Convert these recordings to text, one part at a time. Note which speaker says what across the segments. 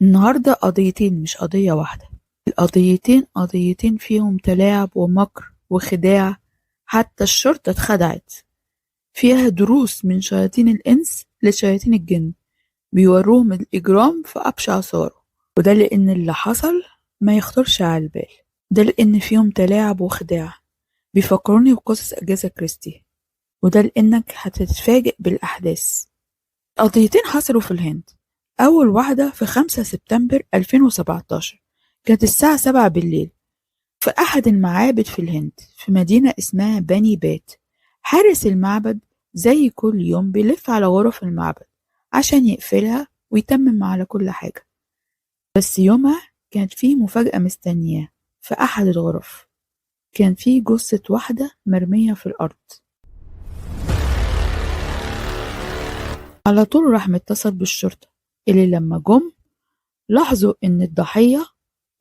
Speaker 1: النهاردة قضيتين مش قضية واحدة. القضيتين قضيتين فيهم تلاعب ومكر وخداع. حتى الشرطة اتخدعت. فيها دروس من شياطين الإنس لشياطين الجن، بيوروهم الإجرام في أبشع صوره. وده لأن اللي حصل ما يخطرش على البال. ده لأن فيهم تلاعب وخداع، بيفكروني بقصص أجاثا كريستي. وده لأنك هتتفاجئ بالأحداث. قضيتين حصلوا في الهند. أول واحدة في 5 سبتمبر 2017، كانت الساعة 7 بالليل في أحد المعابد في الهند في مدينة اسمها بني بات. حارس المعبد زي كل يوم بيلف على غرف المعبد عشان يقفلها ويتمم على كل حاجة. بس يومها كانت فيه مفاجأة مستنياه. في أحد الغرف كان فيه جثة واحدة مرمية في الأرض. على طول راح متصل بالشرطة، اللي لما جم لاحظوا إن الضحية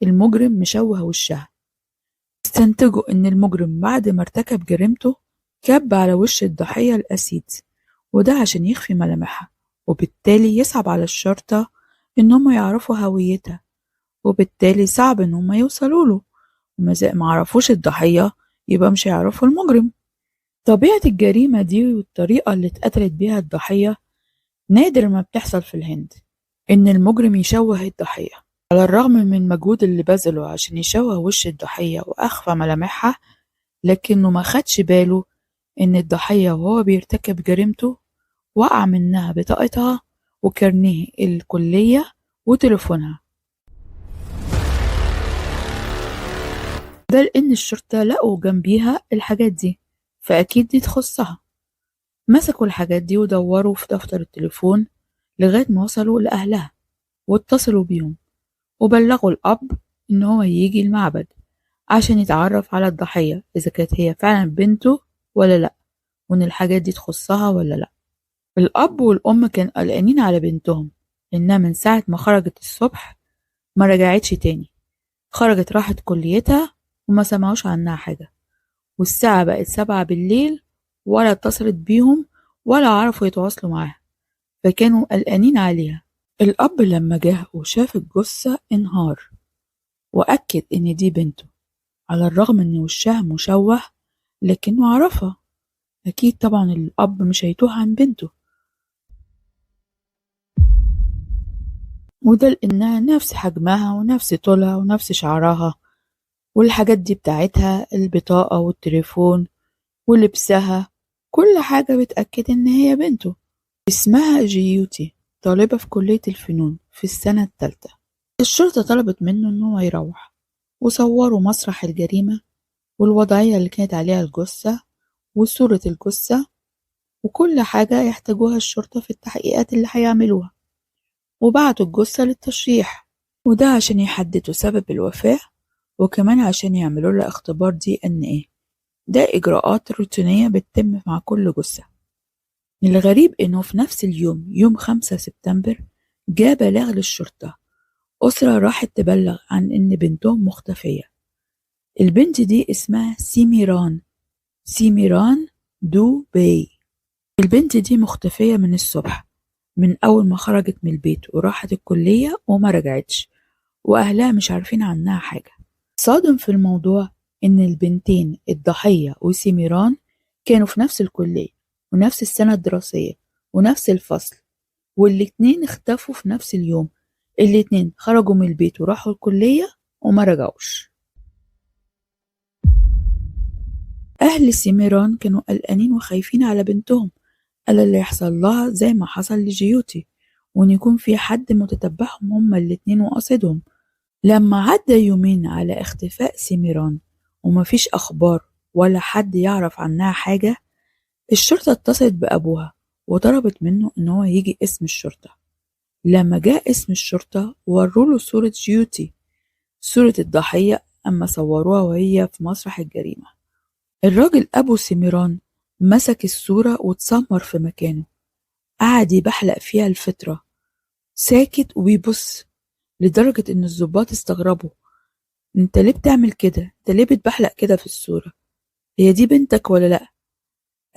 Speaker 1: المجرم مشوه وشها. استنتجوا إن المجرم بعد ما ارتكب جريمته كب على وش الضحية الأسيد، وده عشان يخفي ملامحها، وبالتالي يصعب على الشرطة إنهم يعرفوا هويتها، وبالتالي صعب إنهم يوصلوا له. وما زي ما عرفوش الضحية يبقى مش هيعرفوا المجرم. طبيعة الجريمة دي والطريقة اللي اتقتلت بيها الضحية نادر ما بتحصل في الهند، إن المجرم يشوه الضحية. على الرغم من المجهود اللي بذله عشان يشوه وش الضحية وأخفى ملامحها، لكنه ما خدش باله إن الضحية وهو بيرتكب جريمته وقع منها بطاقتها وكارنيه الكلية وتليفونها. ده لأن الشرطة لقوا جنبيها الحاجات دي، فأكيد دي تخصها. مسكوا الحاجات دي ودوروا في دفتر التليفون لغاية ما وصلوا لأهلها واتصلوا بيهم، وبلغوا الأب إن هو يجي المعبد عشان يتعرف على الضحية إذا كانت هي فعلا بنته ولا لأ، وإن الحاجات دي تخصها ولا لأ. الأب والأم كانوا قلقانين على بنتهم، إنها من ساعة ما خرجت الصبح ما رجعتش تاني. خرجت راحت كليتها وما سمعوش عنها حاجة، والساعة بقت 7 بالليل ولا اتصلت بيهم ولا عرفوا يتواصلوا معاها، فكانوا قلقانين عليها. الأب لما جه وشاف الجثة انهار وأكد إن دي بنته، على الرغم إن وشها مشوه لكنه عرفها. أكيد طبعا الأب مش هيتوه عن بنته، وده لأنها نفس حجمها ونفس طولها ونفس شعرها، والحاجات دي بتاعتها البطاقة والتليفون ولبسها، كل حاجة بتأكد إن هي بنته. اسمها جيوتي، طالبة في كلية الفنون في السنة الثالثة. الشرطة طلبت منه إن هو يروح، وصوروا مسرح الجريمة والوضعية اللي كانت عليها الجثة وصورة الجثة وكل حاجة يحتاجوها الشرطة في التحقيقات اللي هيعملوها، وبعتوا الجثة للتشريح، وده عشان يحددوا سبب الوفاة، وكمان عشان يعملوا لها اختبار DNA. ده إجراءات روتينية بتتم مع كل جثة. الغريب إنه في نفس اليوم، يوم 5 سبتمبر، جاء بلاغ للشرطة. أسرة راحت تبلغ عن إن بنتهم مختفية. البنت دي اسمها سيميران دو باي. البنت دي مختفية من الصبح، من أول ما خرجت من البيت وراحت الكلية وما رجعتش، وأهلها مش عارفين عنها حاجة. صادم في الموضوع إن البنتين الضحية وسيميران كانوا في نفس الكلية ونفس السنة الدراسية ونفس الفصل، والاتنين اختفوا في نفس اليوم. الاتنين خرجوا من البيت وراحوا الكلية وما رجعوش. أهل سيميران كانوا قلقانين وخايفين على بنتهم، قال اللي يحصل لها زي ما حصل لجيوتي، وإن يكون في حد متتبعهم هما الاتنين وقاصدهم. لما عدى يومين على اختفاء سيميران ومفيش أخبار ولا حد يعرف عنها حاجة، الشرطة اتصلت بأبوها وطلبت منه إن هو يجي اسم الشرطة. لما جاء اسم الشرطة وروله صورة جيوتي، صورة الضحية، أما صوروها وهي في مسرح الجريمة. الراجل أبو سيميران مسك الصورة واتسمر في مكانه، قعد يبحلق فيها الفترة ساكت وبيبص، لدرجة إن الضباط استغربوا. انت ليه بتعمل كده؟ انت ليه بتبحلق كده في الصورة؟ هي دي بنتك ولا لأ؟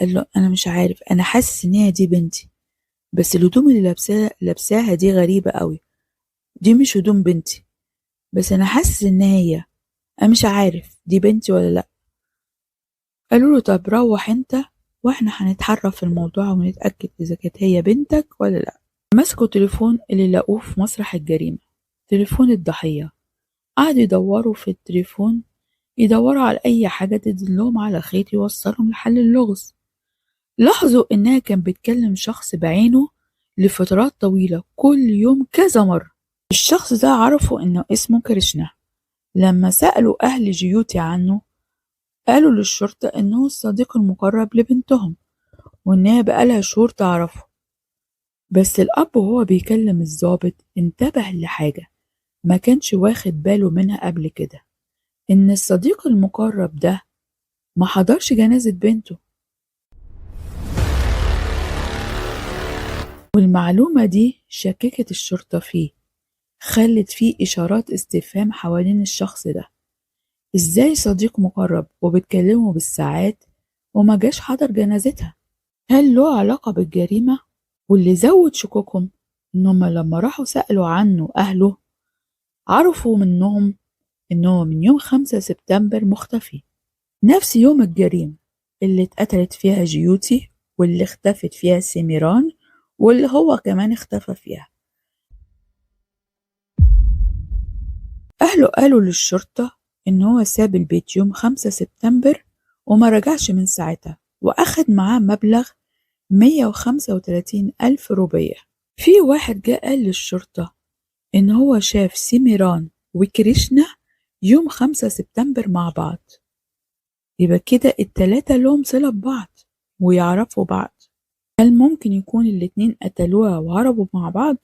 Speaker 1: قال له أنا مش عارف، أنا حاسس إن هي دي بنتي، بس الهدوم اللي لابساها دي غريبة قوي، دي مش هدوم بنتي، بس أنا حاسس إن هي، أنا مش عارف دي بنتي ولا لأ. قالوا له طب روح أنت وإحنا هنتحرى في الموضوع ونتأكد إذا كانت هي بنتك ولا لأ. مسكوا تليفون اللي لقوه في مسرح الجريمة، تليفون الضحية. قعدوا يدوروا في التليفون، يدوروا على أي حاجة تدلهم على خيط يوصلهم لحل اللغز. لاحظوا إنها كان بتكلم شخص بعينه لفترات طويلة كل يوم كذا مرة. الشخص ده عرفوا إنه اسمه كريشنا. لما سألوا أهل جيوتي عنه قالوا للشرطة إنه الصديق المقرب لبنتهم وإنها بقالها شهور تعرفه. بس الأب وهو بيكلم الضابط انتبه لحاجة ما كانش واخد باله منها قبل كده، إن الصديق المقرب ده ما حضرش جنازة بنته. والمعلومة دي شككت الشرطة فيه، خلت فيه إشارات استفهام حوالين الشخص ده. إزاي صديق مقرب وبتكلمه بالساعات وما جاش حضر جنازتها؟ هل له علاقة بالجريمة؟ واللي زود شكوكهم إنهم لما راحوا سألوا عنه أهله عرفوا منهم إنه من يوم 5 سبتمبر مختفي، نفس يوم الجريمة اللي اتقتلت فيها جيوتي واللي اختفت فيها سيميران واللي هو كمان اختفى فيها. أهله قالوا للشرطة إن هو ساب البيت يوم 5 سبتمبر وما رجعش من ساعتها، وأخد معاه مبلغ 135,000 روبية. في واحد جاء قال للشرطة إن هو شاف سيميران وكريشنا يوم 5 سبتمبر مع بعض. يبقى كده التلاتة لهم صلة ببعض ويعرفوا بعض. هل ممكن يكون الاتنين قتلوها وهربوا مع بعض؟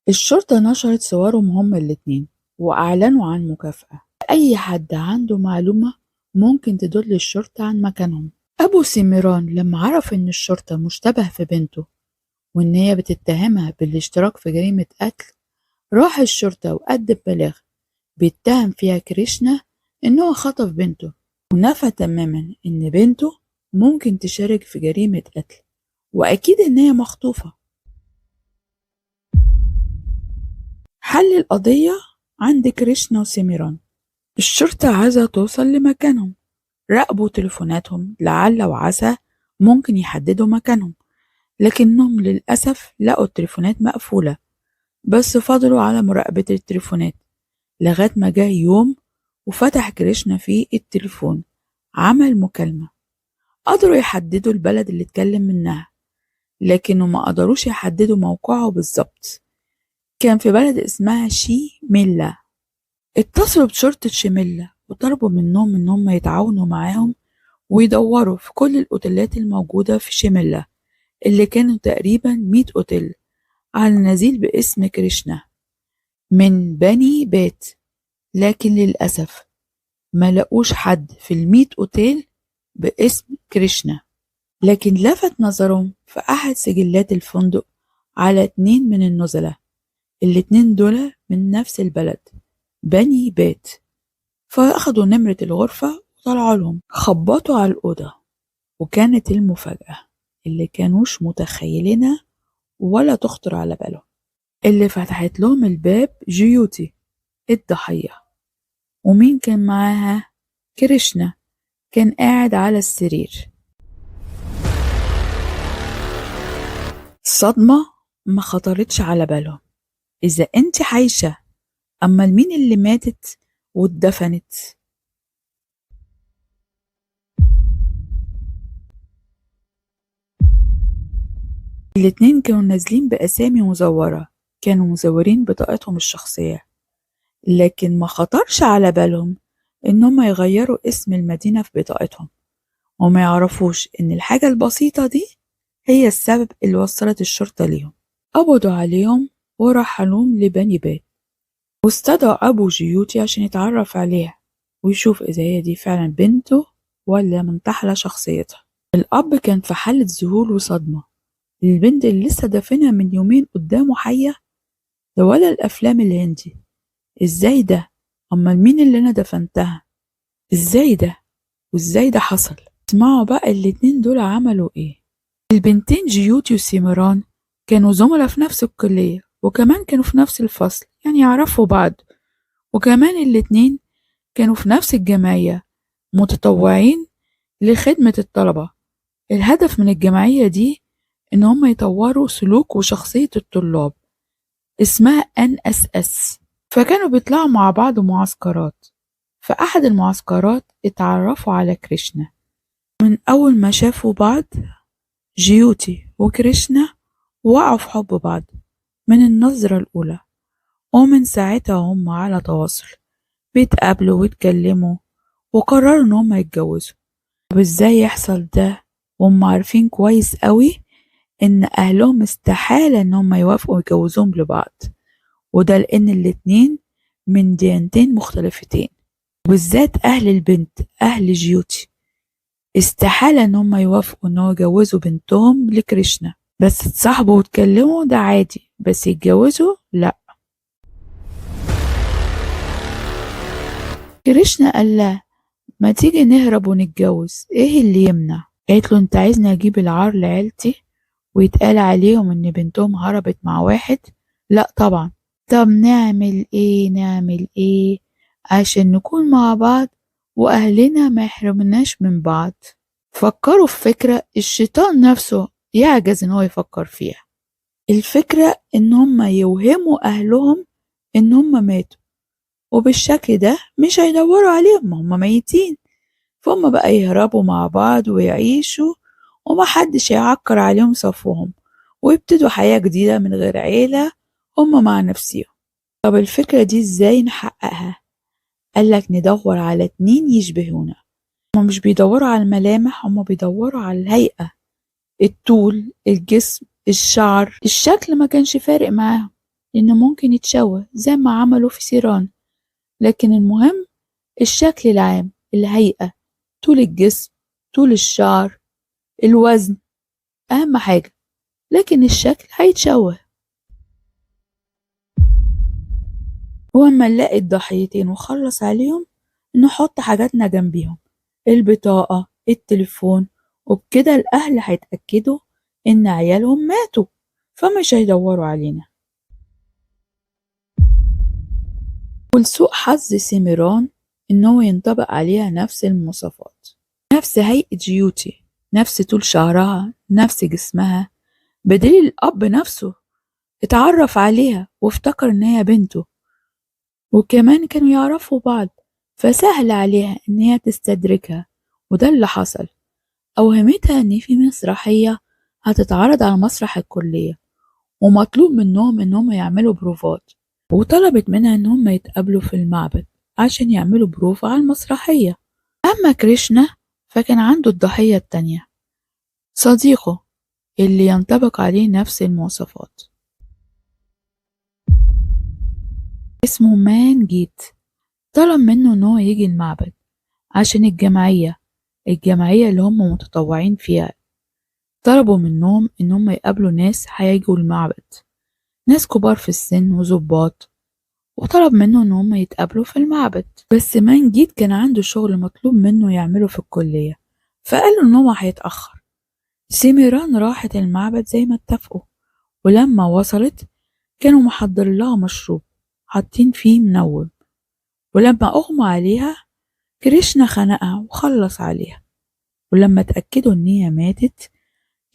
Speaker 1: الشرطة نشرت صورهم هما الاتنين وأعلنوا عن مكافأة. أي حد عنده معلومة ممكن تدل الشرطة عن مكانهم. أبو سيميران لما عرف إن الشرطة مشتبه في بنته وإن هي بتتهمها بالاشتراك في جريمة قتل، راح الشرطة وقدم بلاغ بيتهم فيها كريشنا إنه خطف بنته، ونفى تماما إن بنته ممكن تشارك في جريمة قتل، وأكيد إن هي مخطوفة. حل القضية عند كريشنا وسيميران. الشرطة عايزة توصل لمكانهم، راقبوا تليفوناتهم لعل وعسى ممكن يحددوا مكانهم، لكنهم للأسف لقوا التليفونات مقفولة. بس فضلوا على مراقبة التليفونات لغاية ما جه يوم وفتح كريشنا فيه التليفون، عمل مكالمة. قدروا يحددوا البلد اللي اتكلم منها، لكنه ما قدروش يحددوا موقعه بالظبط. كان في بلد اسمها شيميلا. اتصلوا بشرطة شيميلا وطلبوا منهم ان هم يتعاونوا معاهم ويدوروا في كل الاوتيلات الموجودة في شيميلا، اللي كانوا تقريبا 100 اوتيل على نزيل باسم كريشنا من بني بات. لكن للأسف ما لقوش حد في 100 اوتيل باسم كريشنا. لكن لفت نظرهم في أحد سجلات الفندق على 2 من النزلاء، الاتنين دول من نفس البلد بني بات. فأخدوا نمرة الغرفة وطلعوا لهم، خبطوا على الأوضة، وكانت المفاجأة اللي كانوش متخيلينها ولا تخطر على بالهم. اللي فتحت لهم الباب جيوتي الضحية. ومين كان معاها؟ كريشنا كان قاعد على السرير. الصدمة ما خطرتش على بالهم. إذا أنت عايشة، أما مين اللي ماتت واتدفنت؟ الاتنين كانوا نازلين بأسامي مزورة، كانوا مزورين بطاقتهم الشخصية، لكن ما خطرش على بالهم إنهم يغيروا اسم المدينة في بطاقتهم، وما يعرفوش إن الحاجة البسيطة دي هي السبب اللي وصلت الشرطة ليهم. قبضوا عليهم ورحلوهم لبني بات، واستدعوا أبو جيوتي عشان يتعرف عليها ويشوف إذا هي دي فعلا بنته ولا منتحلة شخصيتها. الأب كان في حالة ذهول وصدمة. البنت اللي لسه دافنها من يومين قدامه حية؟ ده ولا الأفلام الهندي. إزاي ده؟ أمال مين اللي أنا دفنتها؟ إزاي ده؟ وإزاي ده حصل؟ اسمعوا بقى الاتنين دول عملوا إيه. البنتين جيوتي وسيمران كانوا زملاء في نفس الكلية، وكمان كانوا في نفس الفصل، يعني يعرفوا بعض. وكمان الاتنين كانوا في نفس الجمعية متطوعين لخدمة الطلبة. الهدف من الجمعية دي إن هم يطوروا سلوك وشخصية الطلاب، اسمها NSS. فكانوا بيطلعوا مع بعض معسكرات. في أحد المعسكرات اتعرفوا على كريشنا. من أول ما شافوا بعض جيوتي وكريشنا وقعوا في حب بعض من النظرة الأولى، ومن ساعتها هم على تواصل، بيتقابلوا ويتكلموا وقرروا إن هم يتجوزوا. طب ازاي يحصل ده وهم عارفين كويس قوي إن أهلهم استحالة إن هم يوافقوا يجوزوهم لبعض، وده لأن الاتنين من ديانتين مختلفتين، وبالذات أهل البنت أهل جيوتي استحالة إن هم يوافقوا إن هو يجوزوا بنتهم لكريشنا. بس تصاحبوا وتكلموا ده عادي، بس يتجوزوا لأ. كريشنا قال لها ما تيجي نهرب ونتجوز، ايه اللي يمنع؟ قالت له انت عايزني اجيب العار لعيلتي ويتقال عليهم ان بنتهم هربت مع واحد؟ لا طبعا. طب نعمل ايه عشان نكون مع بعض واهلنا ما يحرمناش من بعض؟ فكروا في فكرة الشيطان نفسه يعجز ان هو يفكر فيها. الفكرة ان هم يوهموا اهلهم ان هم ماتوا، وبالشكل ده مش هيدوروا عليهم، ما هم ميتين. فهم بقى يهربوا مع بعض ويعيشوا ومحدش هيعكر عليهم صفوهم، ويبتدوا حياة جديدة من غير عيلة، هم مع نفسهم. طب الفكرة دي ازاي نحققها؟ قالك ندور على اتنين يشبهونا. هم مش بيدوروا على الملامح، هم بيدوروا على الهيئة، الطول، الجسم، الشعر. الشكل ما كانش فارق معاهم لأنه ممكن يتشوه زي ما عملوا في سيران، لكن المهم الشكل العام، الهيئة، طول الجسم، طول الشعر، الوزن، أهم حاجة. لكن الشكل هيتشوه. وأما نلاقي الضحيتين وخلص عليهم نحط حاجاتنا جنبيهم، البطاقة، التليفون، وبكده الأهل هيتأكدوا إن عيالهم ماتوا، فمش هيدوروا علينا. ولسوء حظ سيميران إنه ينطبق عليها نفس المواصفات، نفس هيئة جيوتي، نفس طول شعرها، نفس جسمها، بدليل الأب نفسه اتعرف عليها وافتكر إن هي بنته، وكمان كانوا يعرفوا بعض، فسهل عليها إن هي تستدركها. وده اللي حصل. أوهمتها إن في مسرحية هتتعرض على مسرح الكلية، ومطلوب منهم إنهم يعملوا بروفات، وطلبت منها إنهم يتقابلوا في المعبد عشان يعملوا بروفة على المسرحية. أما كريشنا فكان عنده الضحية التانية، صديقه اللي ينطبق عليه نفس المواصفات، اسمه مان جيت. طلب منه إن هو يجي المعبد عشان الجمعية اللي هم متطوعين فيها طلبوا منهم إن هم يقابلوا ناس هيجوا المعبد، ناس كبار في السن وظباط، وطلب منه إن هم يتقابلوا في المعبد. بس مان جيت كان عنده شغل مطلوب منه يعمله في الكلية، فقال إن هو هيتأخر. سيميران راحت المعبد زي ما اتفقوا، ولما وصلت كانوا محضر لها مشروب حاطين فيه منوم، ولما أغمى عليها كريشنا خنقها وخلص عليها. ولما اتأكدوا إن هي ماتت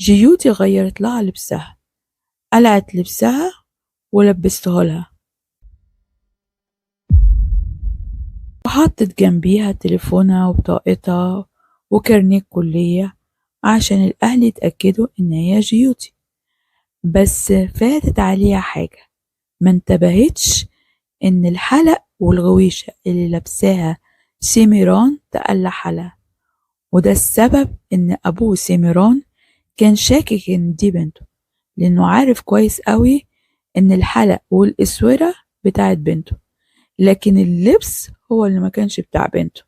Speaker 1: جيوتي غيرت لها لبسها، قلعت لبسها ولبسته لها، وحطت جنبيها تليفونها وبطاقتها وكارنيه الكلية عشان الأهل يتأكدوا إن هي جيوتي. بس فاتت عليها حاجة، ما انتبهتش إن الحلق والغويشة اللي لابساها سيميران تقلع حالها، وده السبب إن أبوه سيميران كان شاكك إن دي بنته، لأنه عارف كويس قوي إن الحلق والإسورة بتاعت بنته، لكن اللبس هو اللي ما كانش بتاع بنته،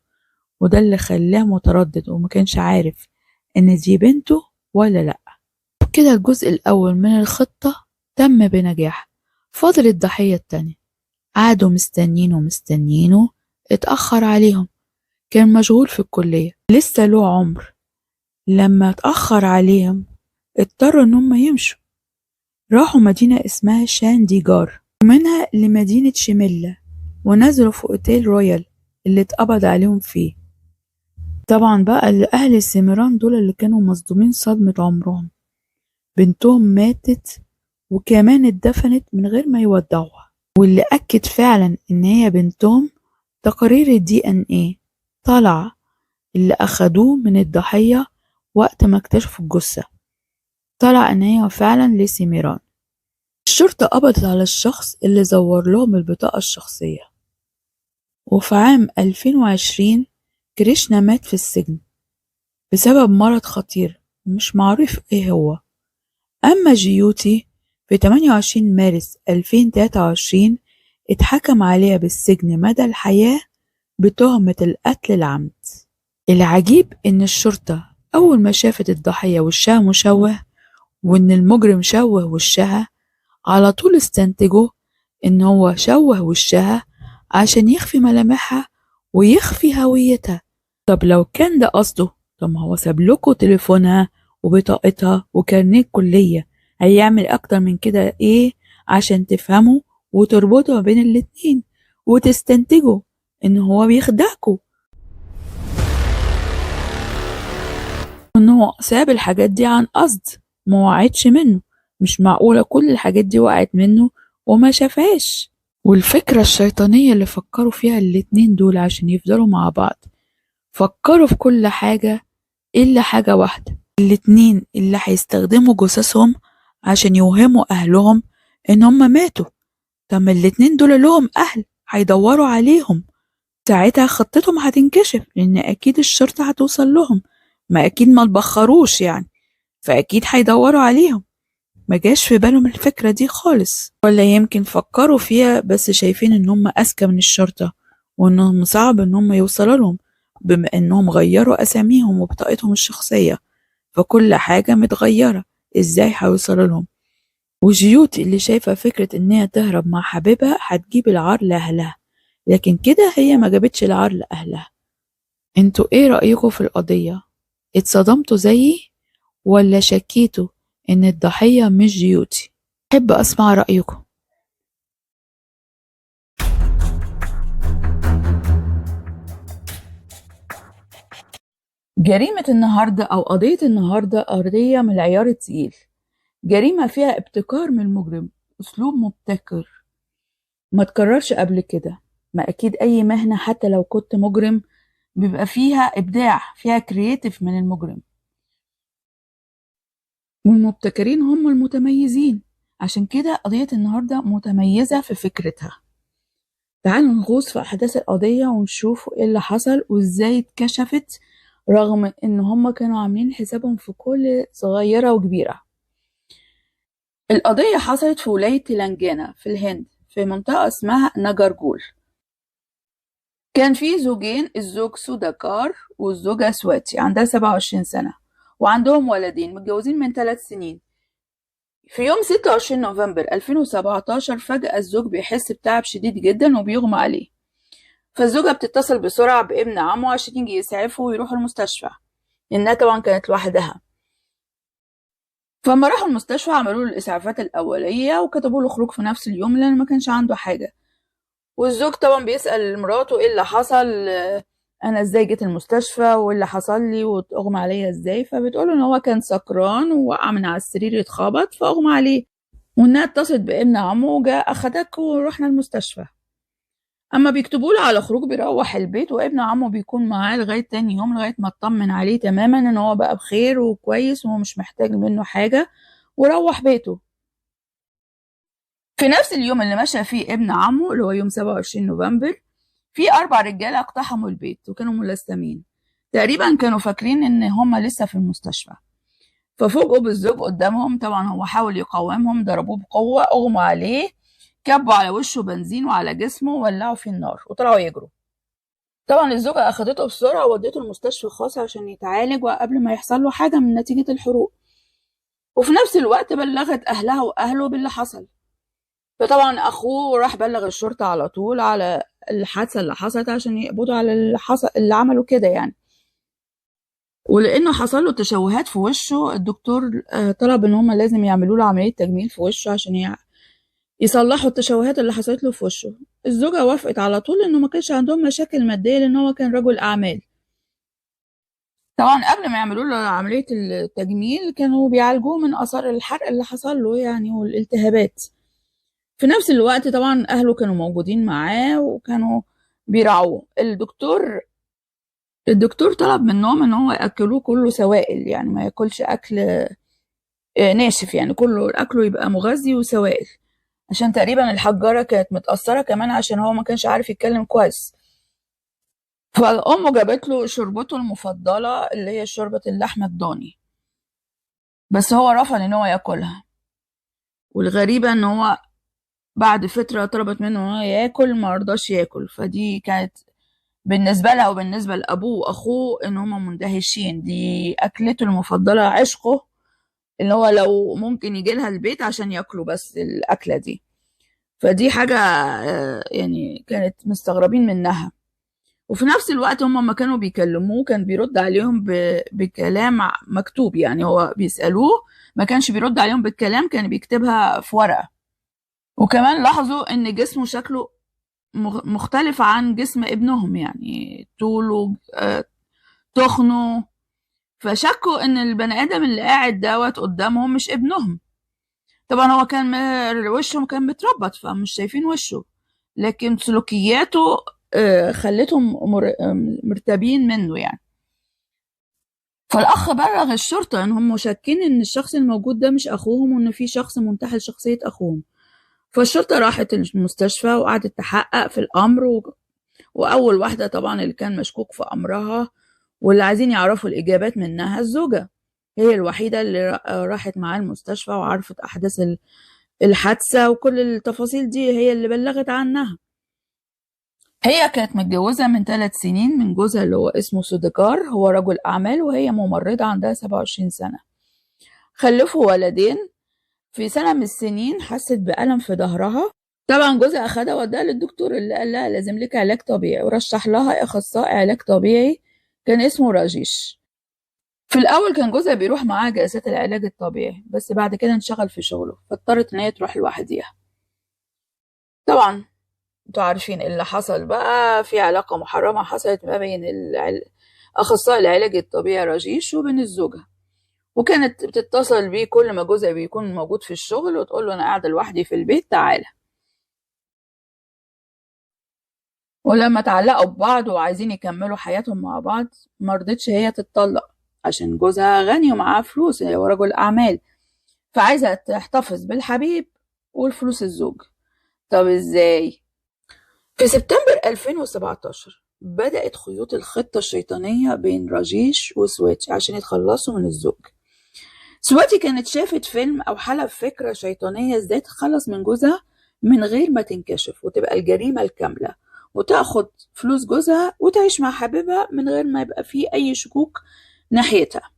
Speaker 1: وده اللي خلاه متردد وما كانش عارف إن دي بنته ولا لأ. كده الجزء الأول من الخطة تم بنجاح. فاضل الضحية التانية. قعدوا مستنينه، اتأخر عليهم، كان مشغول في الكلية لسه له عمر. لما اتأخر عليهم اضطروا إن هم يمشوا، راحوا مدينة اسمها شانديجار. ومنها لمدينة شيميلا، ونزلوا في أوتيل رويال اللي اتقبض عليهم فيه. طبعا بقى أهل السيميران دول اللي كانوا مصدومين صدمة عمرهم، بنتهم ماتت وكمان اتدفنت من غير ما يودعوها. واللي أكد فعلا إن هي بنتهم تقارير الDNA طلع اللي أخدوه من الضحية وقت ما اكتشفوا الجثة، طلع إن هي فعلا ليسي ميران. الشرطة قبضت على الشخص اللي زور لهم البطاقة الشخصية. وفي عام 2020 كريشنا مات في السجن بسبب مرض خطير مش معروف ايه هو. أما جيوتي في 28 مارس 2023 اتحكم عليها بالسجن مدى الحياة بتهمة القتل العمد. العجيب إن الشرطة أول ما شافت الضحية وشها مشوه وإن المجرم شوه وشها، على طول استنتجوا إن هو شوه وشها عشان يخفي ملامحها ويخفي هويتها. طب لو كان ده قصده، طب ما هو سابلكوا تليفونها وبطاقتها وكارنيه الكلية، هيعمل أكتر من كده إيه عشان تفهموا وتربطوا ما بين الاتنين وتستنتجوا إن هو بيخدعكوا، إن هو ساب الحاجات دي عن قصد ما وعدش منه. مش معقولة كل الحاجات دي وقعت منه وما شافهاش. والفكرة الشيطانية اللي فكروا فيها الاتنين دول عشان يفضلوا مع بعض، فكروا في كل حاجة إلا حاجة واحدة، الاتنين اللي هيستخدموا جثثهم عشان يوهموا أهلهم إن هم ماتوا. طب ما الاتنين دول لهم أهل هيدوروا عليهم، ساعتها خطتهم هتنكشف لأن أكيد الشرطة هتوصل لهم، ما أكيد ما تبخروش يعني، فأكيد هيدوروا عليهم. ما جاش في بالهم الفكرة دي خالص، ولا يمكن فكروا فيها بس شايفين إن هم أذكى من الشرطة وإنهم صعب إن هم يوصلوا لهم بما إنهم غيروا أساميهم وبطاقتهم الشخصية، فكل حاجة متغيرة، إزاي هيوصلوا لهم؟ وجيوتي اللي شايفة فكرة إنها تهرب مع حبيبها هتجيب العار لأهلها، لكن كده هي ما جابتش العار لأهلها. انتوا ايه رأيكم في القضية؟ اتصدمتوا زيي ولا شكيتوا إن الضحية مش جيوتي؟ أحب أسمع رأيكم. جريمة النهاردة أو قضية النهاردة قضية من العيار التقيل، جريمة فيها ابتكار من المجرم، أسلوب مبتكر ما تكررش قبل كده. ما أكيد أي مهنة حتى لو كنت مجرم بيبقى فيها إبداع، فيها كرياتيف من المجرم، والمبتكرين هم المتميزين. عشان كده قضية النهاردة متميزة في فكرتها. تعالوا نغوص في أحداث القضية ونشوف إيه اللي حصل وإزاي اتكشفت رغم إن هم كانوا عاملين حسابهم في كل صغيرة وكبيرة. القضية حصلت في ولاية تلنجانا في الهند في منطقة اسمها نجرجول. كان في زوجين، الزوج سوداكار والزوجة سواتي، عندها 27 سنة وعندهم ولدين متجوزين من 3 سنين. في يوم 26 نوفمبر 2017 فجأة الزوج بيحس بتعب شديد جدا وبيغمى عليه، فالزوجة بتتصل بسرعة بابن عمه عشان يجي يسعفه ويروح المستشفى، لأنها طبعا كانت لوحدها. فلما راحوا المستشفى عملوا له الإسعافات الأولية وكتبوا له خروج في نفس اليوم لأن ما كانش عنده حاجة. والزوج طبعا بيسأل مراته ايه اللي حصل، انا ازاي جيت المستشفى وايه اللي حصل لي واغمى عليا ازاي، فبتقوله ان هو كان سكران ووقع من على السرير يتخبط فاغمى عليه، وانها اتصلت بابن عمه وجاء اخدك ورحنا المستشفى. اما بيكتبوا له على خروج بيروح البيت وابن عمه بيكون معاه لغايه تاني يوم لغايه ما اطمن عليه تماما ان هو بقى بخير وكويس وهو مش محتاج منه حاجه وروح بيته. في نفس اليوم اللي مشى فيه ابن عمه اللي هو يوم 27 نوفمبر في 4 رجالة اقتحموا البيت وكانوا ملثمين، تقريبا كانوا فاكرين ان هما لسه في المستشفى، ففوجئوا بالزوج قدامهم. طبعا هو حاول يقاومهم، ضربوه بقوة، اغموا عليه، كبوا على وشه بنزين وعلى جسمه وولعوا فيه النار وطلعوا يجروا. طبعا الزوجة اخدته بسرعة وودته المستشفى الخاص عشان يتعالج وقبل ما يحصل له حاجة من نتيجة الحروق، وفي نفس الوقت بلغت اهلها واهله باللي حصل. فطبعا اخوه راح بلغ الشرطة على طول على الحادثة اللي حصلت عشان يقبضوا على اللي عملوا كده يعني. ولانه حصل له تشوهات في وشه، الدكتور طلب ان هم لازم يعملوا له عملية تجميل في وشه عشان يصلحوا التشوهات اللي حصلت له في وشه. الزوجة وافقت على طول لأنه ما كانش عندهم مشاكل مادية، لأن هو كان رجل أعمال. طبعا قبل ما يعملوا له عملية التجميل كانوا بيعالجوه من آثار الحرق اللي حصل له يعني والالتهابات. في نفس الوقت طبعا أهله كانوا موجودين معاه وكانوا بيراعوه. الدكتور طلب منهم ان هو ياكلوه كله سوائل، يعني ما ياكلش اكل ناشف، يعني كله اكله يبقى مغذي وسوائل، عشان تقريبا الحجاره كانت متاثره كمان عشان هو ما كانش عارف يتكلم كويس. فامه جابت له شوربته المفضله اللي هي شوربه اللحمه الضاني، بس هو رفض ان هو ياكلها. والغريبه ان هو بعد فتره طلبت منه ان هو ياكل، ما رضاش ياكل. فدي كانت بالنسبة لها وبالنسبة لأبوه وأخوه إن هما مندهشين، دي أكلته المفضلة، عشقه، اللي هو لو ممكن يجي لها البيت عشان ياكلوا بس الأكلة دي. فدي حاجة يعني كانت مستغربين منها. وفي نفس الوقت هما ما كانوا بيكلموه كان بيرد عليهم بكلام مكتوب، يعني هو بيسألوه ما كانش بيرد عليهم بالكلام، كان بيكتبها في ورقة. وكمان لاحظوا إن جسمه شكله مختلف عن جسم ابنهم، يعني طوله تخنه. فشكوا ان البني ادم اللي قاعد دوت قدامهم مش ابنهم. طبعا هو كان وشه كان متربط فمش شايفين وشه، لكن سلوكياته خلتهم مرتابين منه يعني. فالاخ بلغ الشرطه ان هم شاكين ان الشخص الموجود ده مش اخوهم، وان في شخص منتحل شخصيه اخوهم. فالشرطه راحت المستشفى وقعدت تحقق في الامر واول واحده طبعا اللي كان مشكوك في امرها واللي عايزين يعرفوا الاجابات منها الزوجه، هي الوحيده اللي راحت معاه المستشفى وعرفت احداث الحادثه وكل التفاصيل دي، هي اللي بلغت عنها. هي كانت متجوزه من 3 سنين من جوزها اللي هو اسمه سودكار، هو رجل اعمال، وهي ممرضه عندها 27 سنه. خلفوا ولدين. في سنه من السنين حست بألم في ظهرها. طبعا جوزها اخدها وداها للدكتور اللي قال لها لازم لك علاج طبيعي، ورشح لها اخصائي علاج طبيعي كان اسمه راجيش. في الاول كان جوزها بيروح معاها جلسات العلاج الطبيعي، بس بعد كده انشغل في شغله فاضطرت ان هي تروح لوحديها. طبعا انتوا عارفين اللي حصل بقى، في علاقة محرمة حصلت ما بين اخصائي العلاج الطبيعي راجيش وبين الزوجة، وكانت بتتصل بيه كل ما جوزها بيكون موجود في الشغل وتقول له انا قاعدة لوحدي في البيت تعالى. ولما اتعلقوا ببعض وعايزين يكملوا حياتهم مع بعض مرضتش هي تتطلق عشان جوزها غني ومعاه فلوس، هو رجل أعمال، فعايزة تحتفظ بالحبيب والفلوس الزوج. طب ازاي؟ في سبتمبر 2017 بدأت خيوط الخطة الشيطانية بين راجيش وسواتي عشان يتخلصوا من الزوج. سواتي كانت شافت فيلم أو حلب فكرة شيطانية ازاي تتخلص من جوزها من غير ما تنكشف وتبقى الجريمة الكاملة، وتاخد فلوس جوزها وتعيش مع حبيبها من غير ما يبقى فيه أي شكوك ناحيتها.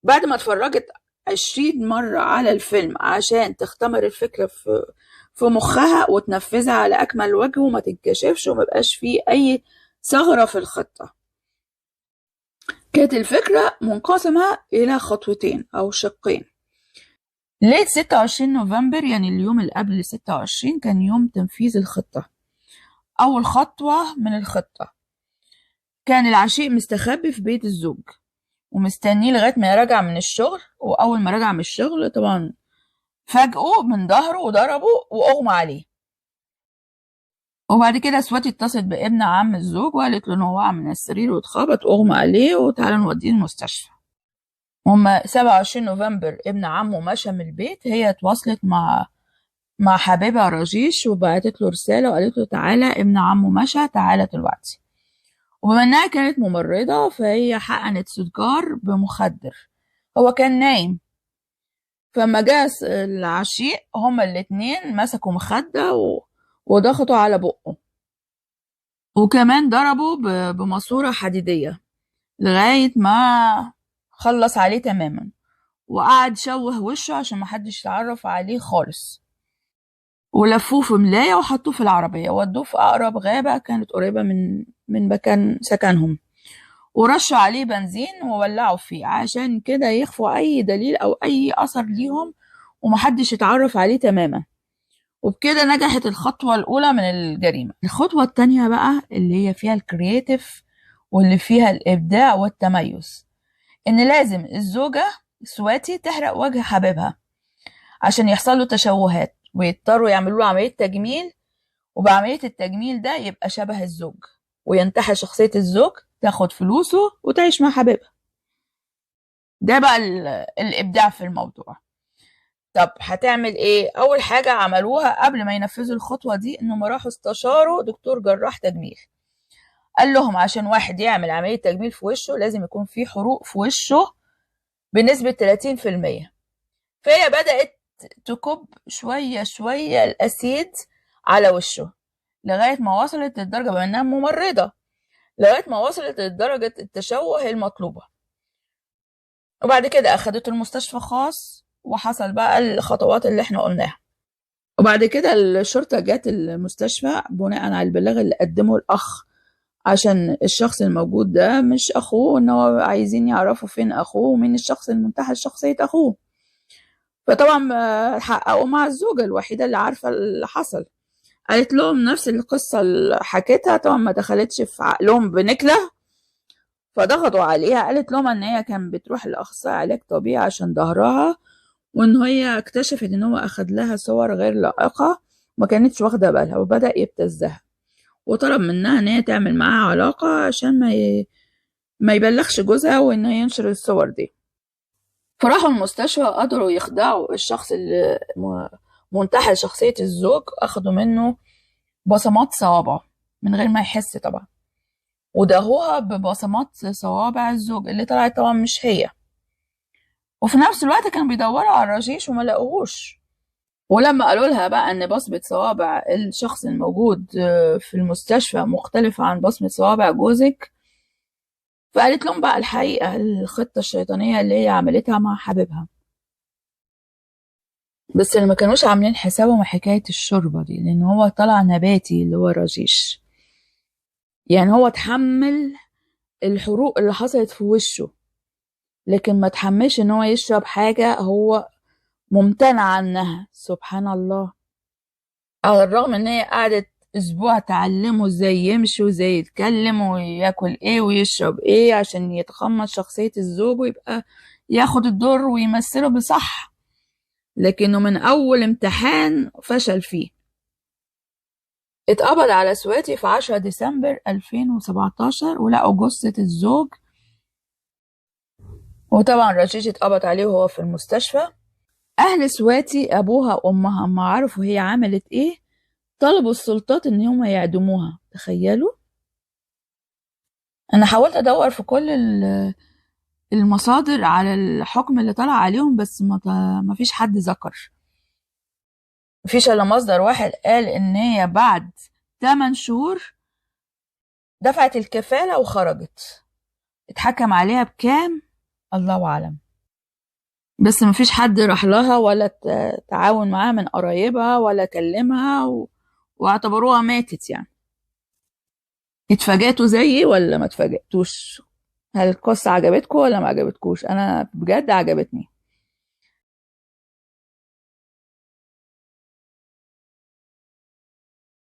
Speaker 1: بعد ما اتفرجت 20 مرة على الفيلم عشان تختمر الفكرة في مخها وتنفذها على أكمل وجه وما تنكشفش ومبقاش فيه أي ثغرة في الخطة. كانت الفكرة منقسمة إلى خطوتين أو شقين. ليلة 26 نوفمبر يعني اليوم اللي قبل 26 كان يوم تنفيذ الخطة. أول خطوة من الخطة كان العشيق مستخبي في بيت الزوج ومستنيه لغاية ما يرجع من الشغل، وأول ما رجع من الشغل طبعا فاجئه من ظهره وضربه وأغمى عليه. وبعد كده سواتي اتصلت بابن عم الزوج وقالت له إن هو وقع من السرير واتخبط وأغمى عليه وتعالى نوديه المستشفى. هما 27 نوفمبر ابن عمه مشى من البيت، هي اتواصلت مع حبيبها رجيش وبعتت له رسالة وقالت له تعالى ابن عمه مشى تعالى دلوقتي. وبما انها كانت ممرضة فهي حقنت سجار بمخدر، هو كان نايم. فما جاء العشيق هما الاتنين مسكوا مخدة وضغطوا على بقه، وكمان ضربوا بماسورة حديدية لغاية ما خلص عليه تماما، وقعد شوه وشه عشان محدش يتعرف عليه خالص. ولفوه في ملاية وحطوه في العربية ودوه في أقرب غابة كانت قريبة من مكان سكنهم، ورشوا عليه بنزين وولعوا فيه عشان كده يخفوا أي دليل أو أي أثر ليهم ومحدش يتعرف عليه تماما. وبكده نجحت الخطوة الأولى من الجريمة. الخطوة التانية بقى اللي هي فيها الكرياتيف واللي فيها الإبداع والتميز، إن لازم الزوجة سواتي تحرق وجه حبيبها عشان يحصل له تشوهات ويضطروا يعملوا له عملية تجميل، وبعملية التجميل ده يبقى شبه الزوج وينتحل شخصية الزوج، تاخد فلوسه وتعيش مع حبيبها. ده بقى الإبداع في الموضوع. طب هتعمل ايه؟ اول حاجة عملوها قبل ما ينفذوا الخطوة دي انهم راحوا استشاروا دكتور جراح تجميل. قال لهم عشان واحد يعمل عملية تجميل في وشه لازم يكون في حروق في وشه بنسبة 30%. فهي بدأت تكب شوية شوية الأسيد على وشه لغاية ما وصلت للدرجة، بما انها ممرضة، لغاية ما وصلت لدرجة التشوه المطلوبة. وبعد كده أخدته المستشفى خاص وحصل بقى الخطوات اللي احنا قلناها. وبعد كده الشرطة جت المستشفى بناء على البلاغ اللي قدمه الأخ، عشان الشخص الموجود ده مش أخوه، إن هو عايزين يعرفوا فين أخوه ومين الشخص المنتحل شخصية أخوه. فطبعا حققوا مع الزوجة الوحيدة اللي عارفة اللي حصل. قالت لهم نفس القصة اللي حكيتها، طبعا ما دخلتش في عقلهم بنكلة، فضغطوا عليها. قالت لهم ان هي كان بتروح لاخصائي علاج طبيعي عشان ظهرها، وان هي اكتشفت ان هو اخد لها صور غير لائقة ما كانتش واخدة بالها، وبدأ يبتزها وطلب منها ان هي تعمل معاه علاقة عشان ما يبلغش جوزها وان هي ينشر الصور دي. فراحوا المستشفى قدروا يخدعوا الشخص اللي منتحل شخصية الزوج، اخدوا منه بصمات صوابعه من غير ما يحس طبعا، ودهوها ببصمات صوابع الزوج اللي طلعت طبعا مش هي. وفي نفس الوقت كانوا بيدوروا على الرشيش وما لقوهوش. ولما قالوا لها بقى ان بصمة صوابع الشخص الموجود في المستشفى مختلفة عن بصمة صوابع جوزك، فقالت لهم بقى الحقيقة الخطة الشيطانية اللي هي عملتها مع حبيبها. بس اللي ما كانوش عاملين حسابهم حكاية الشوربة دي، لان هو طلع نباتي اللي هو الرشيش، يعني هو تحمل الحروق اللي حصلت في وشه لكن ما تحملش ان هو يشرب حاجة هو ممتنع عنها. سبحان الله. على الرغم ان هي قعدت اسبوع تعلمه ازاي يمشي وازاي يتكلم وياكل ايه ويشرب ايه عشان يتقمص شخصية الزوج ويبقى ياخد الدور ويمثله بصح، لكنه من اول امتحان فشل فيه. اتقبض على سواتي في 10 ديسمبر 2017 ولقوا جثة الزوج، وطبعا رشيش اتقبض عليه وهو في المستشفى. اهل سواتي ابوها وامها اما عرفوا هي عملت ايه طلبوا السلطات ان هم يعدموها. تخيلوا. انا حاولت ادور في كل المصادر على الحكم اللي طلع عليهم بس ما فيش حد ذكر. مفيش الا مصدر واحد قال ان هي بعد 8 شهور دفعت الكفالة وخرجت. اتحكم عليها بكام الله اعلم، بس مفيش حد راح لها ولا تعاون معاها من قرايبها ولا كلمها واعتبروها ماتت. يعني اتفاجأتوا زيي ولا ما اتفاجأتوش؟ هل القصة عجبتكم ولا ما عجبتكوش؟ انا بجد عجبتني.